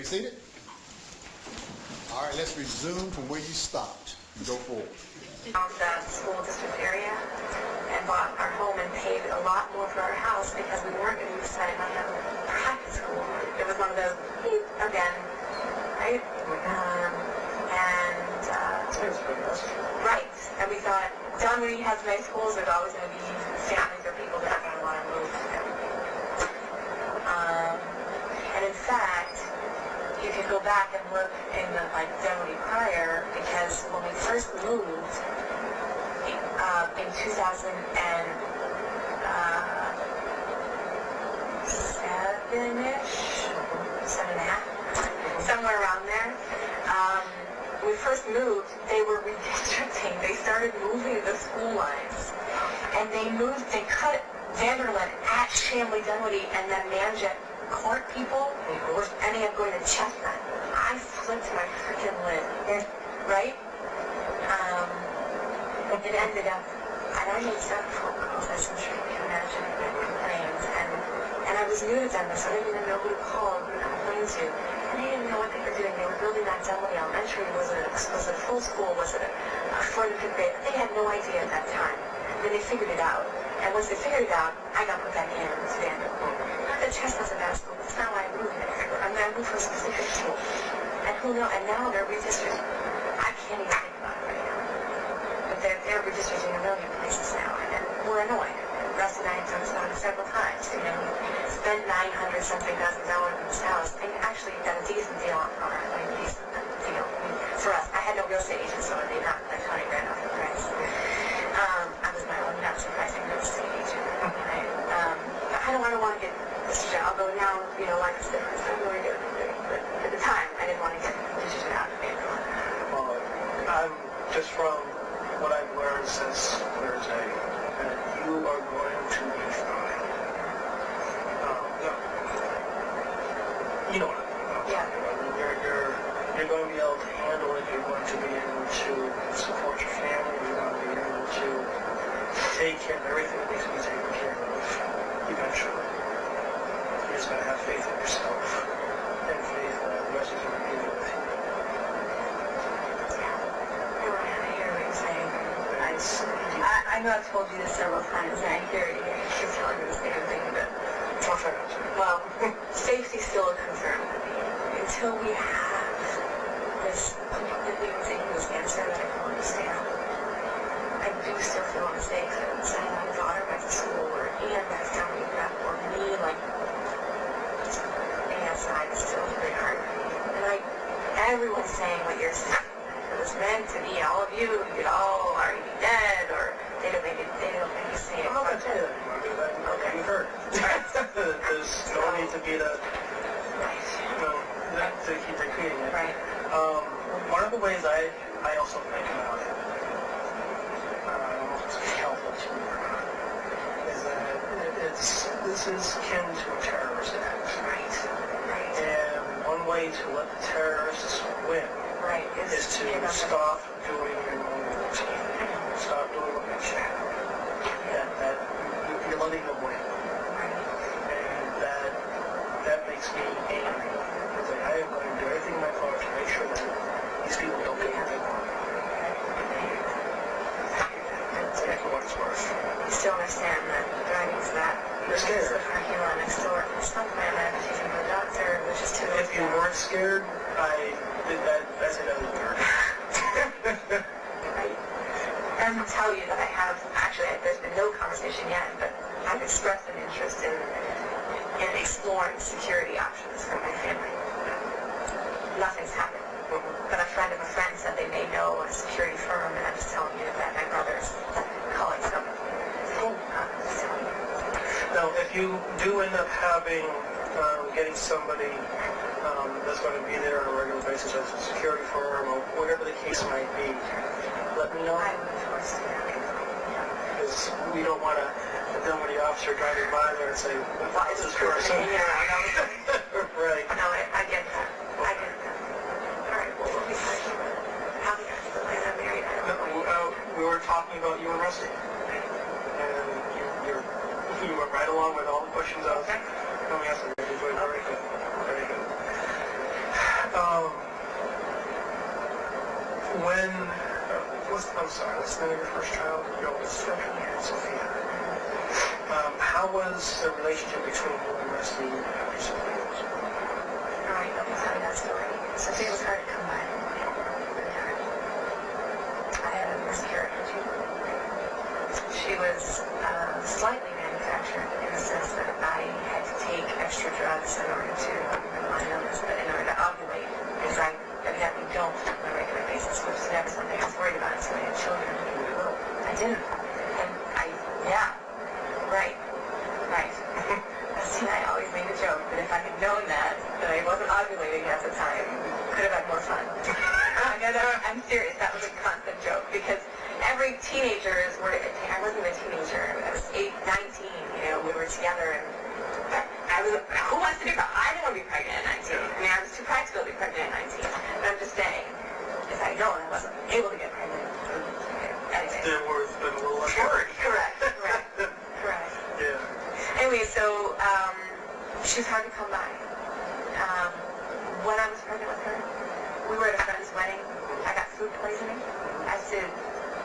be seated. All right, let's resume from where you stopped. Go forward. The school district area and bought our home and paid a lot more for our house because we weren't going to be deciding on a private school. It was one of those, again, right? Right. And we thought, John, when he has nice schools, there's always going to be families or people that are going to want to move. And in fact, you could go back and look in the Dunwoody prior, because when we first moved in 2007-ish, somewhere around there, when we first moved, they were redistricting. They started moving the school lines, and they cut Vanderlyn at Chamblee Dunwoody, and then Manjet Court people were ending up going to Chestnut. I flipped my freaking lid, right? It ended up, and I made several phone calls, as I'm sure you can imagine, complaints, and I was new to Denver, so I didn't even know who to call and who to complain to. And they didn't know what they were doing. They were building that Dunwoody Elementary. Was it a full school? Was it a 45th grade? They had no idea at that time. And then they figured it out. And once they figured it out, I got put back in Vanderbilt. Not that Chestnut's a bad school, but it's not why I moved there. I mean, I moved for a specific school. And who knows? And now they're redistricting. I can't even think about it right now. But they're redistricting a million places now, and we're annoyed. Russ and I have talked about it several times. You know, spend $900-something thousand in this house, and actually got a decent deal on our decent deal for us. I had no real estate agent, so they knocked like $20 grand off the price. I was my own not surprising real estate agent. I don't want to get this job, although now, you know, life is different, so I'm going to do it. But at the time, I didn't want to get this out of Vanderbilt. Well, I'm just from what I've learned since Thursday, that you are going to be fine. You know what I mean. Yeah. You're going to be able to handle it. You're going to be able to support your family. You're going to be able to take care of everything that needs to be taken care of eventually. You just got to have faith in yourself and faith that the rest is going to be there with you. I know I've told you this several times, and I hear you. You're telling me the same thing, but well, safety's still a concern until we have this completely ridiculous answer that I don't understand. I do still feel unsafe sending my daughter back to school, or Ian back to family prep, or me, like, ASI is still very hard. And everyone's saying what you're saying. It was meant to be all of you. You'd all already be dead, or they don't make you say it. I'm not going to tell you that anymore. Okay. You heard. There's no need to be to keep repeating it. Right. One of the ways I also think about it, I don't know if it's helpful to you or not, is that this is akin to a terrorist act. Right. And one way to let the terrorists win is to stop doing your own routine. Stop doing what makes you happy. That you're letting them win. And that makes me angry. Because I am going to do everything in my power to make sure that these people don't get what they want. Take for what it's worth. You still understand that driving to that scared. The parking lot next door. At some point I had to take him to the doctor, which is too If you weren't scared, I said I was weird. And I'll tell you that I have, actually, there's been no conversation yet, but I've expressed an interest in exploring security options for my family. Nothing's happened. But a friend of a friend said they may know a security firm, and I'm just telling you that my brother's calling somebody. Now, if you do end up getting somebody that's going to be there on a regular basis as a security firm or whatever the case might be, let me know. I would, of course, Because we don't want a Dunwoody officer driving by there and say, why is this person hanging around? Right. No, I get that. All right, well, we'll be talking about how the guys that I'm married. We were talking about you and Rusty. And you went right along with all the questions I was. Okay. Very good. Very good. I'm sorry, that's the name of your first child? Your oldest? Sophia. How was the relationship between you and Rusty after Sophia was born? All right, let me tell you that story. Sophia was hard to come by. Really hard. I had a miscarriage. She was slightly manufactured in the sense that I had to take extra drugs in order to, I know this, but in order to ovulate, because I evidently don't on a regular basis, which is never something I was worried about until I had children. I didn't. And right. See, I always made a joke that if I had known that I wasn't ovulating at the time, could have had more fun. I'm serious, that was a constant joke, because every teenager I wasn't a teenager, I was 19, we were together, and who wants to be pregnant? I didn't want to be pregnant at 19. I mean, I was too practical to be pregnant at 19. But I'm just saying, if I had known I wasn't able to get pregnant, anyway. Then we're a little less worried. Correct. Yeah. Anyway, so she was hard to come by. When I was pregnant with her, we were at a friend's wedding. I got food poisoning. I did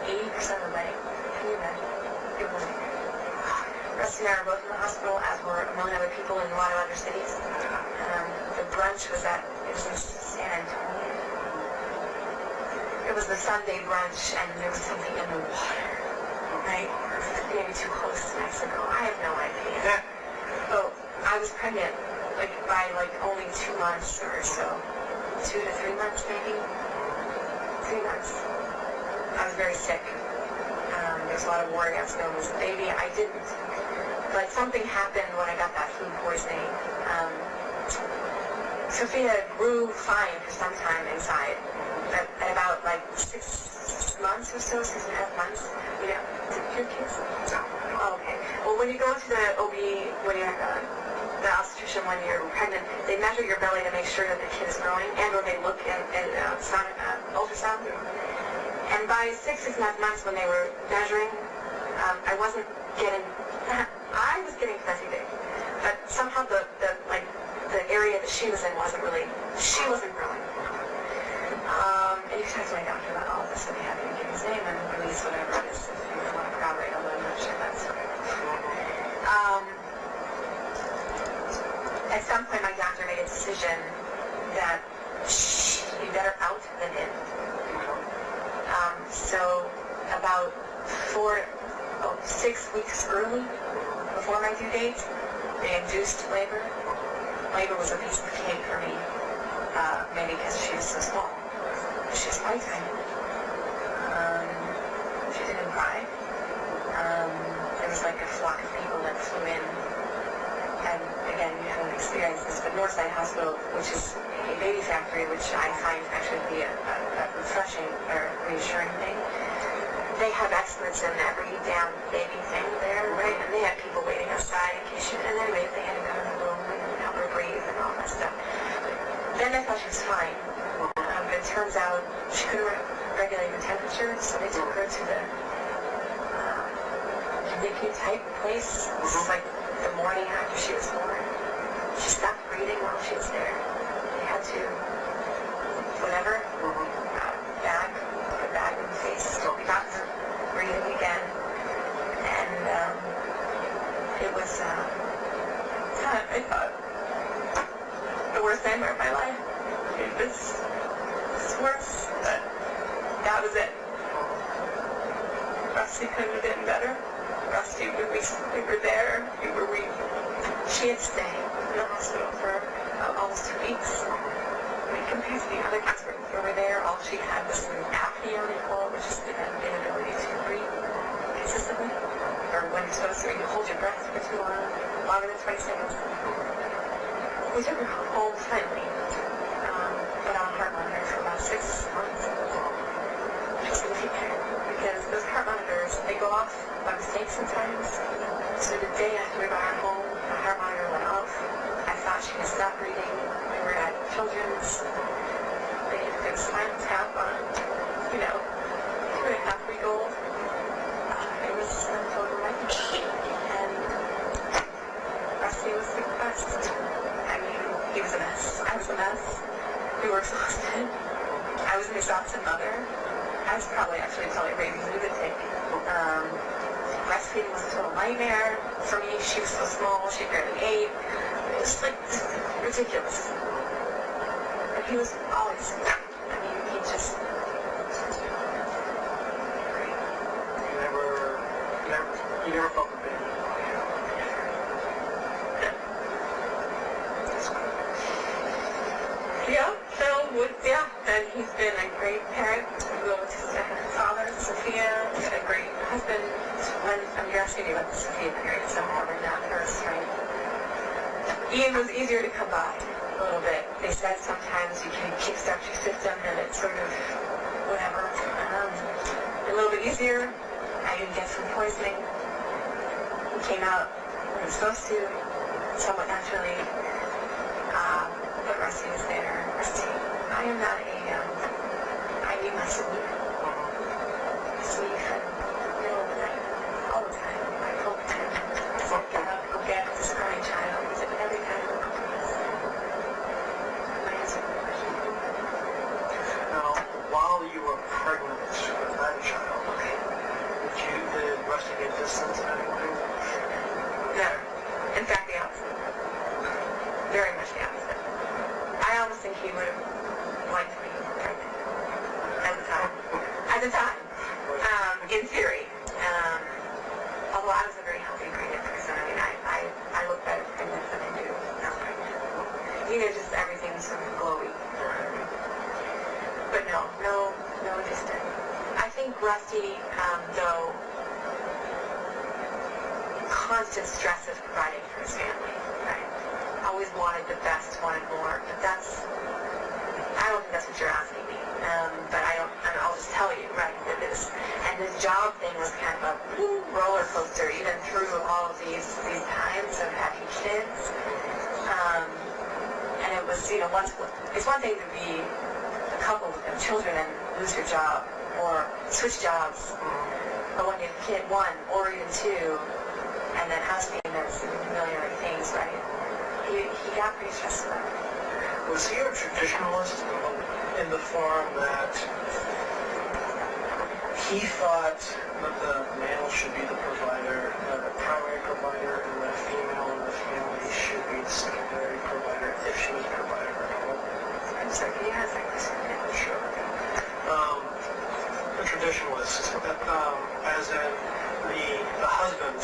80% of the wedding. Can you imagine? It was Rusty and I were both in the hospital, as were a million other people in a lot of other cities. The brunch was in San Antonio. It was the Sunday brunch, and there was something in the water, right? Maybe too close to Mexico. I have no idea. So I was pregnant, by only 2 months or so. 2 to 3 months, maybe. 3 months. I was very sick. There's a lot of war against me as a baby. I didn't. But something happened when I got that food poisoning. Sophia grew fine for some time inside. At about 6 months or so, 6.5 months. Did your kids? No. Oh, okay. Well, when you go to the OB, the obstetrician when you're pregnant, they measure your belly to make sure that the kid is growing, or they look in ultrasound. Yeah. And by 6.5 months when they were measuring, I wasn't getting, I was getting fuzzy big, but somehow the area that she was in wasn't growing. And you can talk to my doctor about all of this, I'd be happy to give his name and release whatever it is if you want to corroborate, although I'm not sure that's correct. At some point my doctor made a decision that she'd be better out than in. So about 6 weeks early, before my due date, they induced labor. Labor was a piece of cake for me, maybe because she was so small. She was quite tiny. She didn't cry. There was a flock of people that flew in. And again, you haven't experienced this, but Northside Hospital, which is a baby factory, which I find actually to be a refreshing or reassuring thing, they have experts in every damn baby thing there, right? And they had people waiting outside in case and anyway, they had to come in the room and help her breathe and all that stuff. Then they thought she was fine. It turns out she couldn't regulate her temperature, so they took her to the NICU type place. This is the morning after she was born. She stopped breathing while she was there. They had to, whatever, put a bag in the face, got her breathing again. And it was, I thought, the worst nightmare of my life. It was worse, but that was it. Rusty couldn't have been better. Rusty, we were there. She had stayed in the hospital for almost 2 weeks. I mean, compared to the other kids who were there, all she had was an apnea, they call it, which is the inability to breathe consistently. Or when you're supposed to, you hold your breath for too long, longer than 20 seconds. We took her home finally, but on a heart monitor for about 6 months. Just to take care, because those heart monitors, they go off by mistake sometimes. So the day after we got her home, the heart monitor went off. I thought she had stopped breathing. We were at Children's. They had to do a spinal tap on, 2.5-week-old. It was total wreckage. And Rusty was the best. I mean, he was a mess. I was a mess. We were exhausted. I I was an adopted mother. I was probably raising a lunatic. Breastfeeding was a total nightmare for me. She was so small. She barely ate. It was like ridiculous. And he was always, he just... You never felt the pain. And he's been a great parent, good father, Sophia, a great husband. When you're asking me about the Sophia period, so more than that first, right? Ian was easier to come by a little bit. They said sometimes you can kickstart your system and it's sort of whatever. A little bit easier. I didn't get food poisoning. He came out when he was supposed to, somewhat naturally. But Rusty was there. Rusty, I am not I need my sleep. Sleep and middle of the night, all the time. I hope to get up, go get this crying child. Is it every time I look at this? I answer the question. Now, while you were pregnant with that child, did Rusty get distant in any way? Never. In fact, the opposite. Very much the opposite. I almost think he would have liked me pregnant at the time. In theory. Although I was a very healthy pregnant person. I look better pregnant than I do not pregnant. Just everything sort of glowy. But no distant. I think Rusty, though, constant stress of providing for his family, right? Always wanted the best, wanted more, but I don't think that's what you're asking me. But I'll just tell you, right, that this job thing was kind of a roller coaster, even through all of these times of having kids. And it was, it's one thing to be a couple of children and lose your job, or switch jobs, but when you have a kid, one, or even two, and then house payments and a million other things, right? He got pretty stressed about it. Was he a traditionalist in the form that he thought that the male should be the provider, the primary provider, and the female in the family should be the secondary provider if she was a provider at home? I'm sorry, can you ask that question? Sure. The traditionalist, as in the husband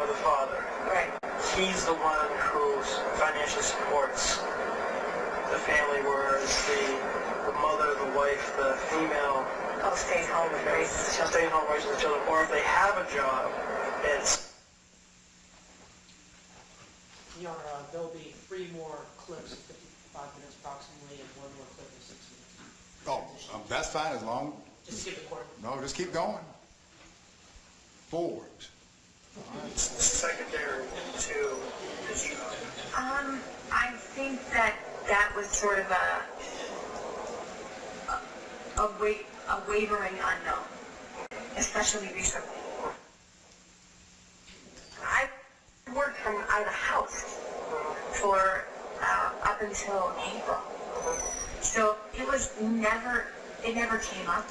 or the father. Right. He's the one who financially supports the family, whereas the mother, the wife, the female stays home and raises the children. Stays home, raises the children. Or if they have a job, it's... There'll be 3 more clips of 55 minutes approximately, and 1 more clip of 6 minutes. Oh, that's fine as long. Just skip the quarter. No, just keep going. Forward. Secondary to his job. I think that was sort of a wavering unknown, especially recently. I worked from out of the house for up until April, so it never came up.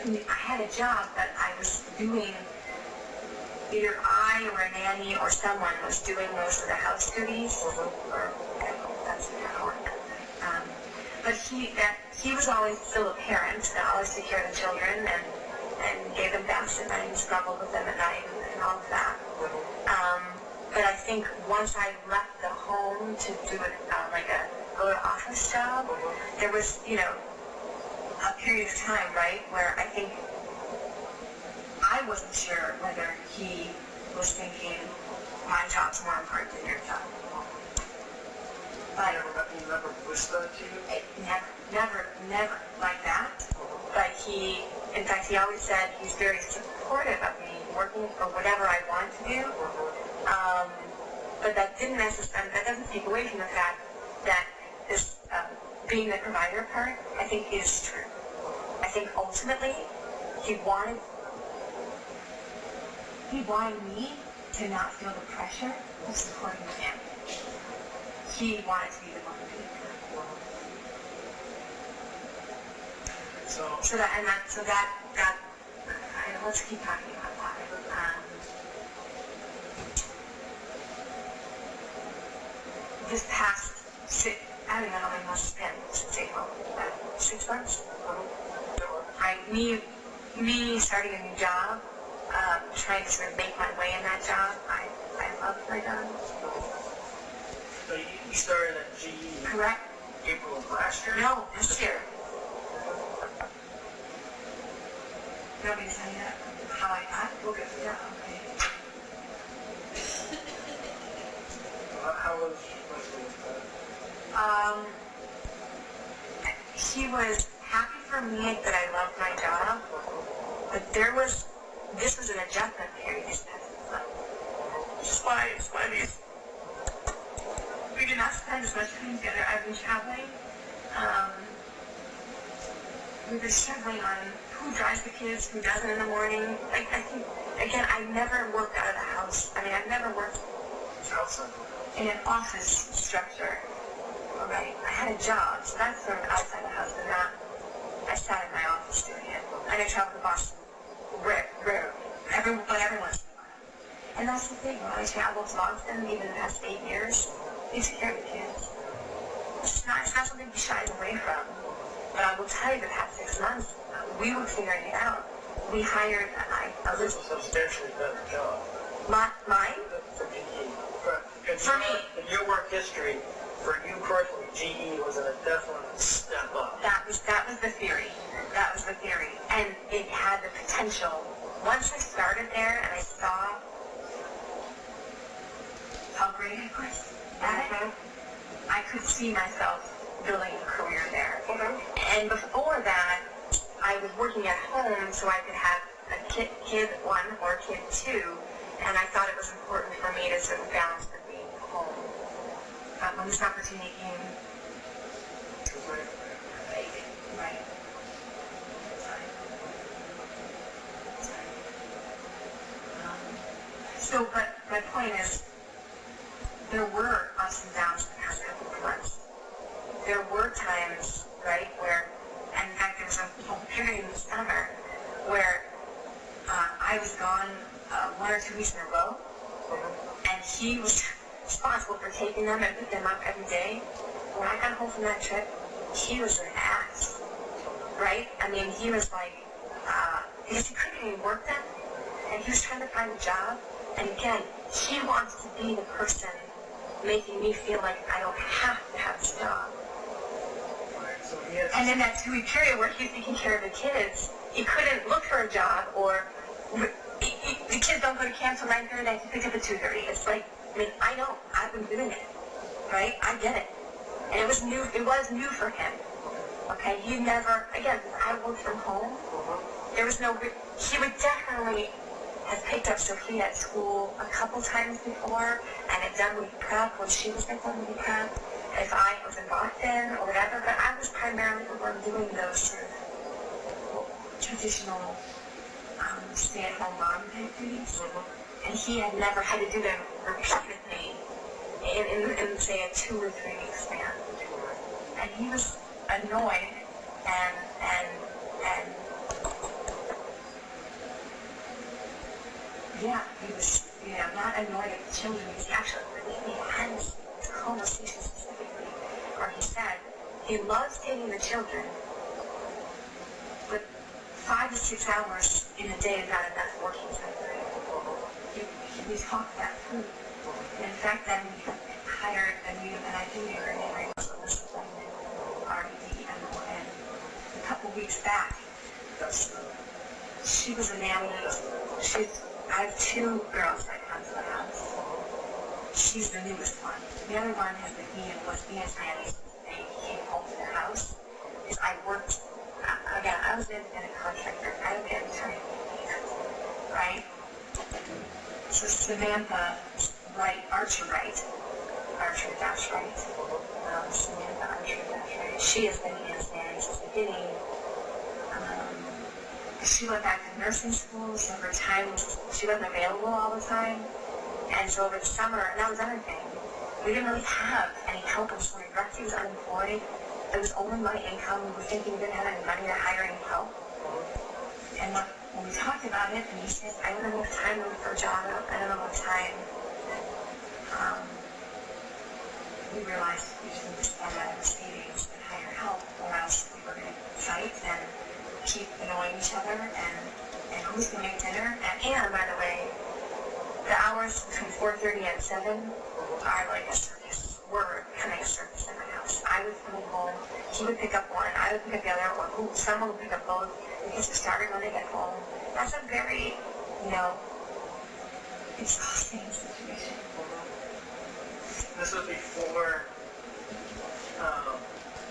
I had a job, but I was doing, either I or a nanny or someone was doing most of the house duties, or that's how it worked. But he was always still a parent, and always took care of the children and gave them baths at night and snuggled with them at night and all of that. But I think once I left the home to do go to office job, there was, a period of time, right, where I think I wasn't sure whether he was thinking my job's more important than your job. But He never wished that to you? Never like that. But in fact, he always said he's very supportive of me working for whatever I want to do. But that doesn't take away from the fact that this being the provider part, I think, is true. I think ultimately he wanted me to not feel the pressure of supporting the family. He wanted to be the one to do it. Let's keep talking about that. This past I don't know how many months it's been since April. 6 months? Me starting a new job, trying to sort of make my way in that job. I love my job. So you started at GE? Correct. April of last year? No, this year. You want me to tell you that? How I got? Okay. Yeah, okay. How was Leslie with that? He was happy for me that I loved my job, but this was an adjustment period. Why we did not spend as much time together. I've been traveling. We've been struggling on who drives the kids, who doesn't in the morning. I think, again, I never worked out of the house. I mean, I've never worked in an office structure. All right. I had a job, so that's sort of outside the house, but not, I sat in my office doing it. And I traveled to Boston rarely, but every once in a while. And that's the thing, when I traveled to Boston, even the past 8 years, they took care of the kids. It's not something to be shied away from. But I will tell you, the past 6 months, we were figuring it out. We hired a substantially better job. Mine? For GE. For me. In your work history, for you personally, GE was a definite step up. That was the theory. That was the theory. And it had the potential. Once I started there and I saw how great it was at it, I could see myself building a career there. And before that, I was working at home so I could have a kid 1 or kid 2, and I thought it was important for me to sort of balance the being home. When this opportunity came, right. So, but my point is, there were ups and downs the past couple of months. There were times, right, where, and in fact there was a whole period in the summer where I was gone 1 or 2 weeks in a row, and he was responsible for taking them and picking them up every day. When I got home from that trip, he was an ass, right? I mean, he was like, because he couldn't even work then, and he was trying to find a job, and again, he wants to be the person making me feel like I don't have to have this job. And in that 2-week period where he's taking care of the kids, he couldn't look for a job, or the kids don't go to camp till 9:30, I can pick up at 2:30. It's like, I mean, I know, I've been doing it, right? I get it. And it was new for him. Okay, he never, again, I worked from home. There was no, he would definitely have picked up Sophia at school a couple times before, and had done week prep when she was done week prep. If I was in Boston or whatever, but I was primarily the one doing those sort of traditional stay-at-home mom type duties. And he had never had to do them repeatedly in say a 2 or 3 week span. And he was annoyed and yeah, he was, not annoyed at the children. He actually had this conversation specifically where he said he loves taking the children, but 5 to 6 hours in a day is not enough working time. We talked that through. In fact, then we hired and I think her name was R-E-D-M-O-N. A couple weeks back, she was a nanny. I have 2 girls that come to the house. She's the newest one. The other one has been was me as nanny since they came home to the house. Because I worked, again, I was an independent contractor. I don't get maternity leave, right? So Samantha Archer Dash-Wright. Samantha Archer Dash-Wright. She has been his nanny since the beginning. She went back to nursing school, so her time, she wasn't available all the time. And so over the summer, and that was another thing, we didn't really have any help in swimming. Rusty was unemployed. it was only my income. We were thinking we didn't have any money to hire any help. And when we talked about it, and he said, I don't have enough time for a job. I don't have enough time. We realized we just need to spend out of the savings and hire help, or else we were going to fight and keep annoying each other. And who's going to make dinner? And by the way, the hours between 4:30 and 7 are like a circus. We're becoming a circus in my house. I would come home, he would pick up one, I would pick up the other, or someone would pick up both. Because we're starting when they get home. That's a very, exhausting situation. This was before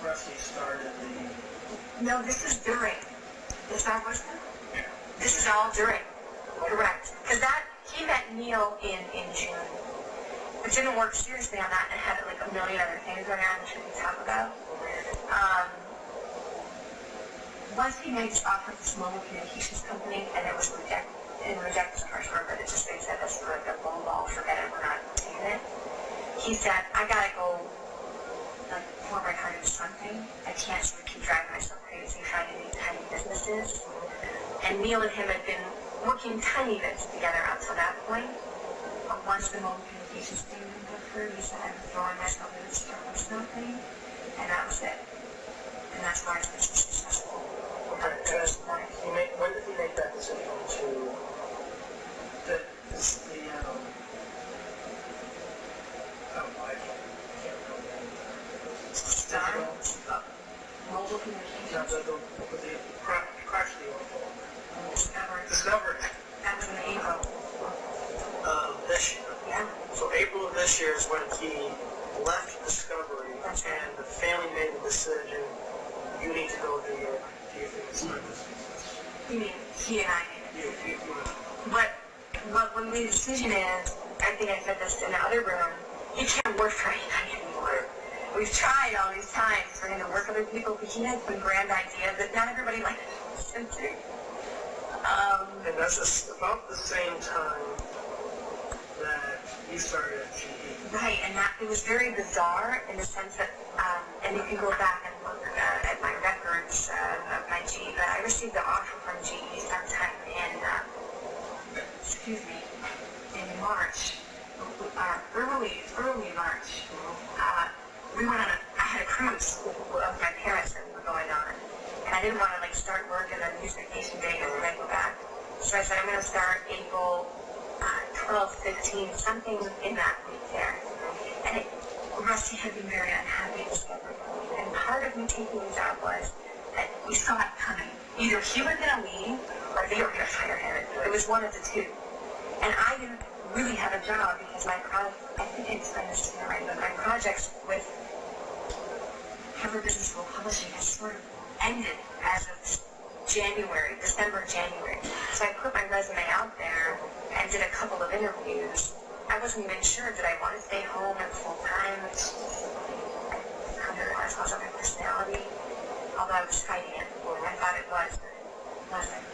Rusty started the... No, this is during. This all wasn't? Yeah. This is all during. Correct. Because he met Neil in June. But didn't work seriously on that and had like a million other things going on that we can talk about. Once he made this offer to this mobile communications company, and it was rejected, is a harsh word, but it just, they said that's like a low ball, forget it, we're not taking it. He said, I gotta go, like, pour my heart into something. I can't sort of keep driving myself crazy trying to do tiny businesses. And Neil and him had been working tiny bits together up to that point. But once the mobile communications thing went through, he said, I'm throwing myself into this something, and that was it. And that's why it's been so successful. When did he make that decision to start mobile communications? The crash deal. Discovered. That was in April. This year. Yeah. So April of this year is when he left Discovery, and the family made the decision, you need to go do your thing and start this business. You mean he and I made it? What we made the decision is, I think I said this in the other room, he can't work for anybody anymore. We've tried all these times for him to work with other people, but he has some grand ideas that not everybody likes to listen to. And that's about the same time that you started at GE. Right, and that it was very bizarre in the sense that, and you can go back and look at my records of my GE, but I received the offer from GE sometime in, in March, early March. We went on I had a cruise with my parents that we were going on, and I didn't want to start work and then use vacation day and then go back. So I said, I'm going to start April 12, 15, something in that week there. And Rusty had been very unhappy at Discovery. And part of me taking the job was that we saw it coming. Either he was going to leave or they were going to fire him. It was one of the two. And I didn't really have a job because my project, I think I explained this to you already, but my projects with Harvard Business School Publishing has sort of ended as of December, January. So I put my resume out there and did a couple of interviews. I wasn't even sure that I wanted to stay home and full time. I come to realize it wasn't my personality, although I was fighting it. I thought it was, but it wasn't.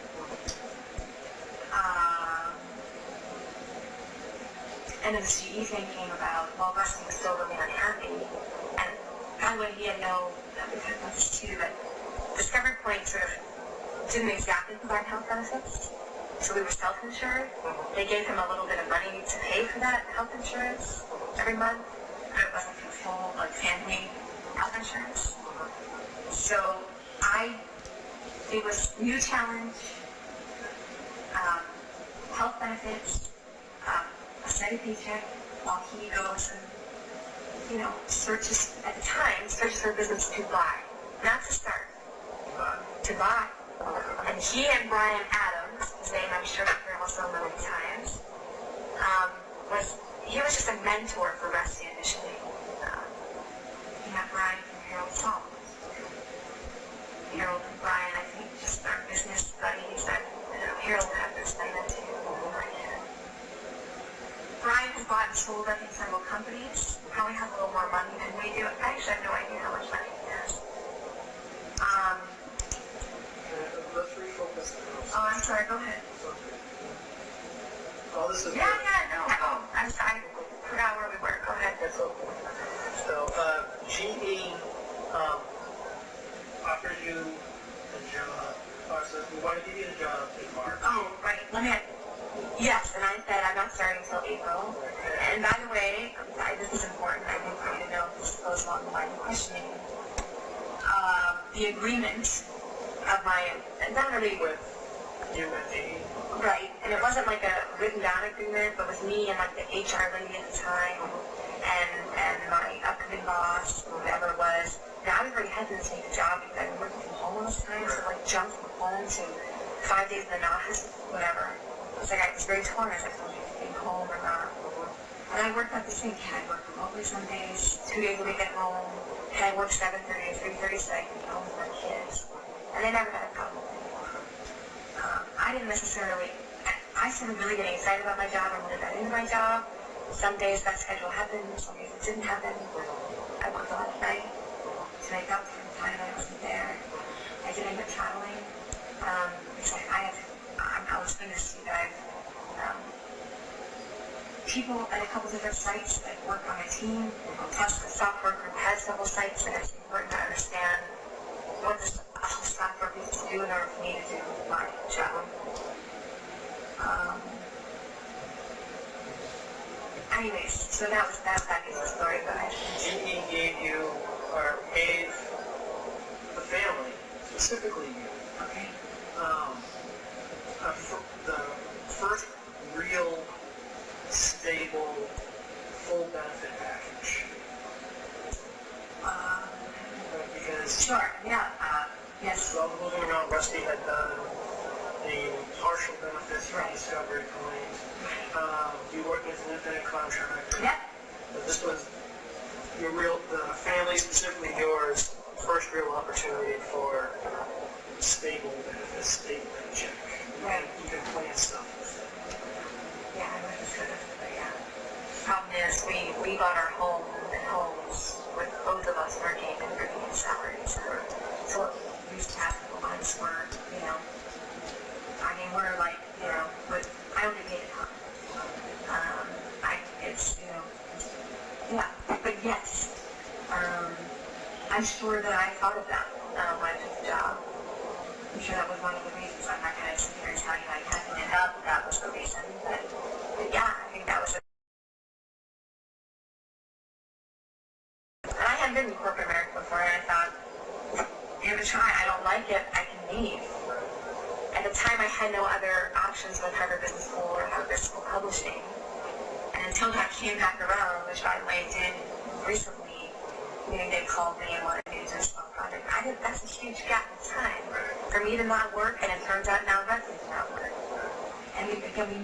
And then the GE thing came about while Rusty was still really unhappy. And by the way, he had we've had this too, but Discovery Point sort of didn't exactly provide health benefits. So we were self-insured. They gave him a little bit of money to pay for that health insurance every month, but it wasn't for full, family health insurance. So it was new challenge, health benefits, a steady paycheck, while he goes and, searches for a business to buy, not to start, to buy. And he and Brian Adams, his name I'm sure you've heard also many times, he was just a mentor for Rusty initially. He met Brian from Harold Salt. Harold and Brian, I think, just are business buddies. Harold had this thing too. Brian has bought and sold, I think, several companies. Probably has a little more money than we do. I actually have no idea how much money he has. Let's refocus. Oh, I'm sorry. Go ahead. All this is no. Oh, I'm sorry. I forgot where we were. Go ahead. That's okay. So, GE offered you a job, or said, we want to give you a job in March. Oh, right. Yes, and I said I'm not starting until April. And by the way, I'm sorry, this is important. I think for you to know this goes along the line of questioning. The agreement of my, not really With you and me. right, and it wasn't like a written down agreement, but with me and like the HR lady at the time, and my upcoming boss, whoever it was. Now I was very hesitant to take the job because I've been working from home all this time, so like jump from home to 5 days in the office, whatever. It's like I was very torn. I was like, well, being home or not. And I worked at the same time. I worked remotely some days, 2 days a week at home, and I worked 7:30 to 3:30 so I could be home with my kids. And they never had a problem with me. I didn't necessarily, I started really getting excited about my job and wanted that into my job. Some days that schedule happened, some days it didn't happen. I worked a lot at night to make up for the time I wasn't there. I did end up traveling. Because I was going to see that I've people at a couple different sites that work on a team, plus the software group has several sites, and it's important to understand what the software needs to do in order for me to do my job. Anyways, so that is the story, but He gave you, or gave the family, specifically you, okay. The first real, stable, full benefit package. Because Sure, yeah, yes. while moving around, Rusty had done the partial benefits from Discovery Point. You worked as an independent contractor. Yep. But this was the family, specifically yours, first real opportunity for stable benefits, stable paycheck. Right. You can plan stuff with it. Yeah, I was just gonna, but yeah. Problem is, we bought our home and homes with both of us working and working in salaries. So these past couple months were, I mean, we're like, but I only paid it. Yeah, but yes, I'm sure that I thought of that when I took the job. I'm sure that was one of the reasons. I'm not going to sit here and tell you I had to end up that was the reason, but yeah, I think that was it. And I had been in corporate America before, and I thought, give it a try. I don't like it. I can leave. At the time, I had no other options with Harvard Business School or Harvard Business School Publishing. And until that came back around, which by the way did recently, they called me and wanted me to do a small project. That's a huge gap in time for me to not work, and it turns out now Rusty did not work. And we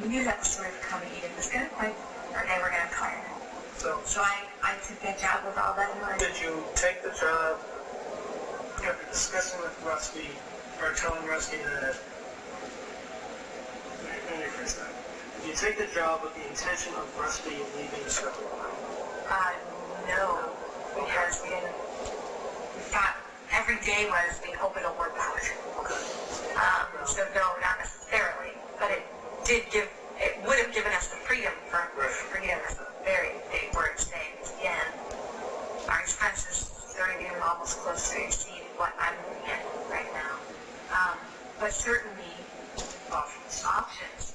knew that was sort of coming. Either it was going to quit or they were going to fire him. So I took that job with all that in mind. Did you take the job after discussing with Rusty, or telling Rusty that, let me rephrase that. Did you take the job with the intention of Rusty leaving Discovery? No, because we didn't. We thought every day was we hope it'll work out. So no, not necessarily, but it would have given us the freedom freedom is a very big word to say. Again, our expenses starting to get almost close to exceed what I'm looking at right now. But certainly options.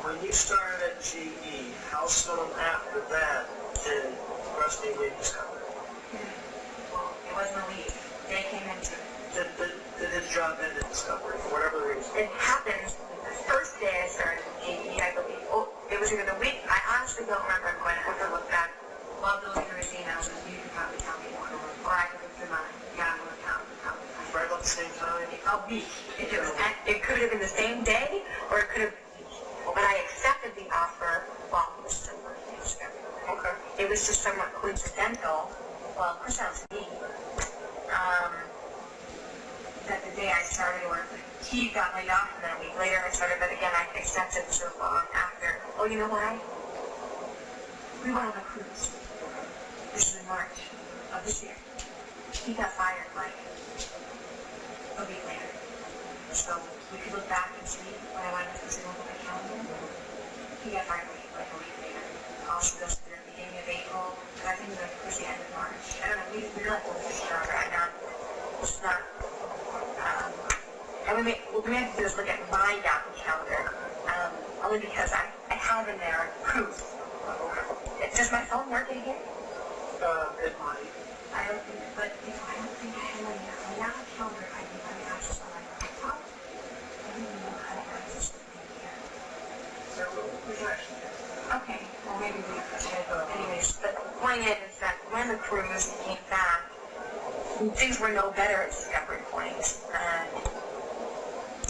When you started at GE, how soon after that did Rusty leave Discovery? Well, it wasn't a leave. They came into it. Did his job end at Discovery, for whatever reason? It happened the first day I started at GE, I believe. Oh, it was either the week. I honestly don't remember. I'm going to have to look back. While going through his emails, and you can probably tell me more. Or I could look through my Yahoo account. Right about the same time? A week. It could have been the same day, or it could have. But I accepted the offer while he was still working at Discovery. Okay. It was just somewhat coincidental. Well, of course that was me. That the day I started, or he got laid off, and then a week later I started. But again, I accepted so long after. Oh, you know why? We went on a cruise. This is in March of this year. He got fired like a week later. So we could look back and see when I went to the look at my calendar. He got fired like a week later. Also goes to the beginning of April. so I think it was the end of March. I don't know, we like to be stronger. It's not, and what we have to do is look at my Yahoo calendar, only because I have in there proof. Does my phone work in here? It might. I don't think, but I don't think I have my Yahoo calendar. I think I access on my laptop. I don't even know how to access it in here. So we can actually do it. Okay, well maybe we should. Anyways, but the point is that when the cruise came back, things were no better at Discovery Point,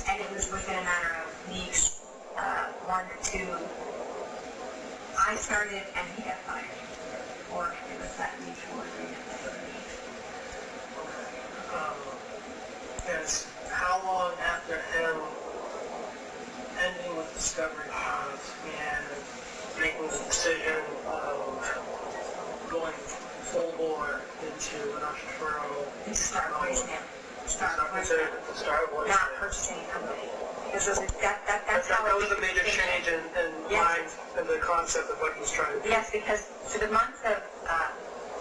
and it was within a matter of weeks, 1 to 2. I started and he got fired, or it was that mutual agreement that he would leave. And how long after him ending with Discovery Point and making the decision of going full bore into an entrepreneurial... Into Star Boys now. Star Boys now. Not purchasing a company. Because that's how that was a major change in mind and the concept of what he was trying to do. Yes, because for the months of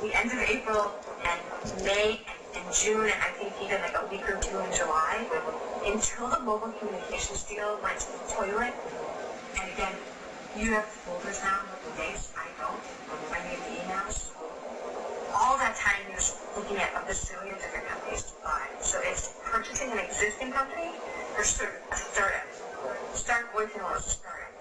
the end of April and May and June, and I think even like a week or two in July, until the mobile communications deal went to the toilet, and again, you have folders now with the dates, I don't. I need the emails. All that time you're looking at a bazillion different companies to buy. So it's purchasing an existing company or a startup. Start working on a startup.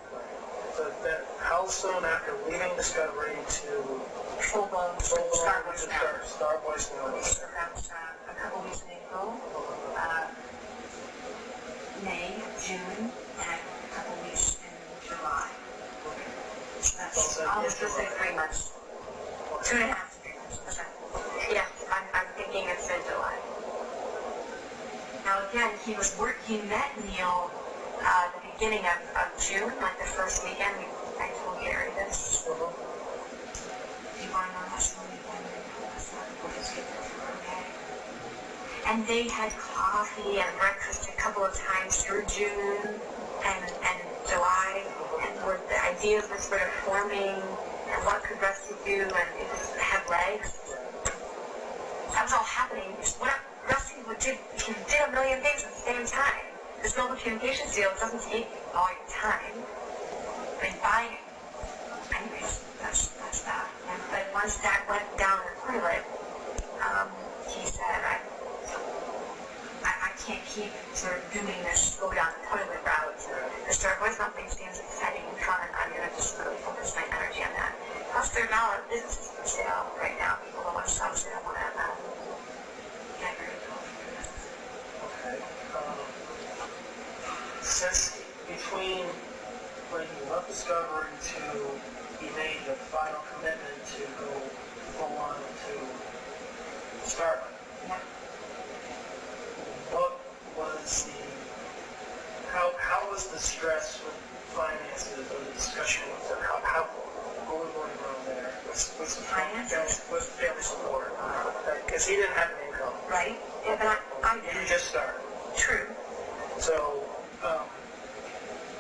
So how soon after leaving Discovery to Full-blown Star Boys now? Star Boys now. So that was a couple weeks in April, May, June, and a couple weeks in July. So that's almost just like 3 months. 2.5 to 3 months. Yes, I'm thinking it's in July. Now again, he met Neil the beginning of June, like the first weekend. I told Gary this. You want to know how soon weekend? Okay. And they had coffee and breakfast a couple of times through June and July, and where the ideas were sort of forming, and what could Rusty do, and it just had legs. That was all happening. Rusty did a million things at the same time. This mobile communications deal doesn't take all your time. I mean, buying it. Anyways, that's that. But once that went down the toilet, he said, I can't keep sort of doing this go down the toilet route. The Star Boys something seems exciting and fun. I'm going to just really focus my energy on that. Plus, there are now businesses for sale right now. People don't want to stop, so they don't want to get very cool. Okay. Since between when he left Discovery to he made the final commitment to go full on to Starlight, what was how was the stress with finances or the discussion with them? How what was going on there? Was the Finances? Was the family support? Because he didn't have an income. Right? Yeah, but I did. You just started. True. So,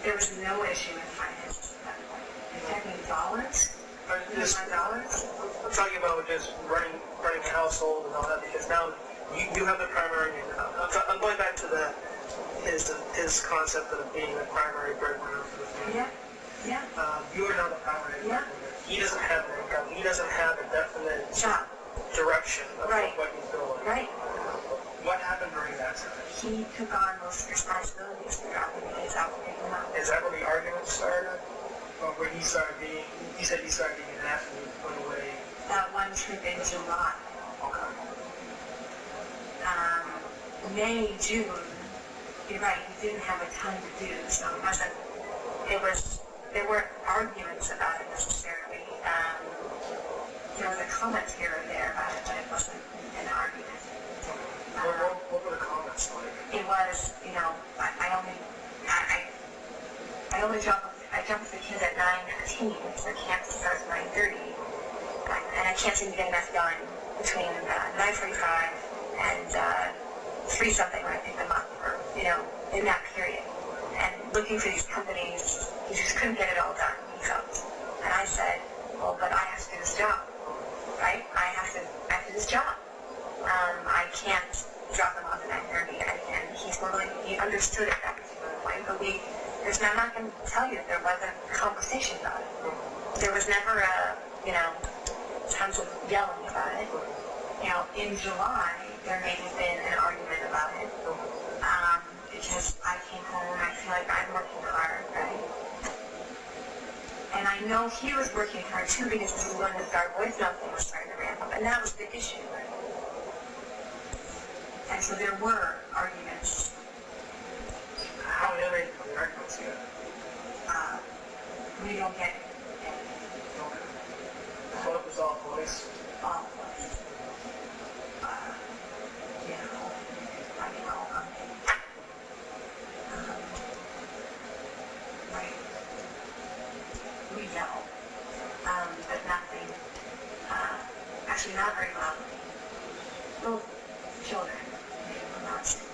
there was no issue in finances at that point. You're talking dollars? just, $dollars? I'm talking about just running a household and all that, because now you have the primary income. I'm going back to his concept of being the primary breadwinner for the family. Yeah. You are now the primary breadwinner. He doesn't have an income. He doesn't have a definite Job. direction of Right. what he's doing. Right. What happened during that time? He took on most responsibilities throughout the days out picking up. Is that where the argument started? Or where he started being, you said he started being an athlete, went away? That one trip in July. Okay. May, June, you're right, he didn't have a ton to do, so there weren't arguments about it necessarily. There was a comment here or there about it, but it wasn't an argument. What were the comments like? It was, I jump with the kids at 9:15, so camp starts at 9:30, and I can't seem to get enough done between 9:45 and 3-something when I pick them up, or, in that period. And looking for these companies, he just couldn't get it all done, he felt. And I said, well, but I have to do this job. right? I have to do this job. I can't drop him off at 9:30, and he understood at that particular point, but I'm not going to tell you that there wasn't conversation about it. There was never tons of yelling about it. In July, there may have been an argument about it, because I came home and I feel like I'm working hard, right? And I know he was working hard too, because this is when the Dark Boys thing was starting to ramp up, and that was the issue. And so there were arguments. How many arguments you had? We don't get any. Okay. So it was all boys? All boys. Right. We yell, but nothing, actually not very loudly. Both children, they will not speak.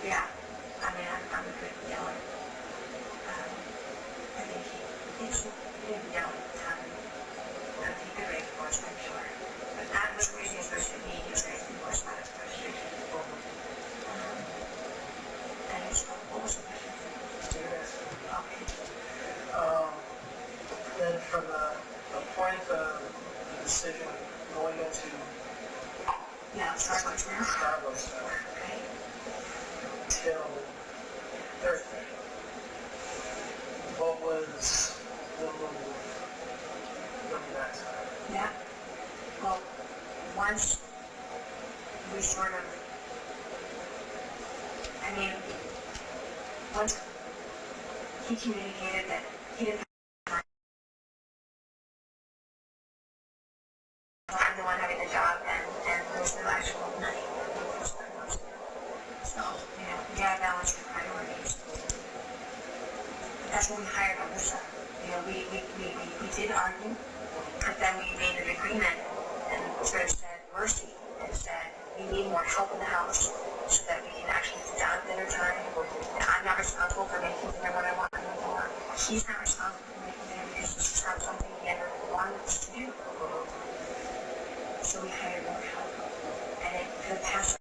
Yeah, I mean, I'm a good yeller. I think he didn't yell at the time. He could raise voice, I'm sure. But that was raising his voice to me, he was raising voice out of frustration. And what was the question? Okay. Then from the point of the decision going into Starbucks now. Starbucks Okay. till Thursday, what was the move during that time? Yeah. Well, once we sort of, once he communicated that he didn't have the one having the job and there was no actual money. So, we gotta balance the priorities. That's when we hired Alyssa. We did argue, but then we made an agreement and sort of said mercy and said we need more help in the house so that we can actually sit down at dinner time. And I'm not responsible for making dinner when I want anymore. He's not responsible for making dinner because this is not something he ever wanted us to do. So we hired more help. And for the past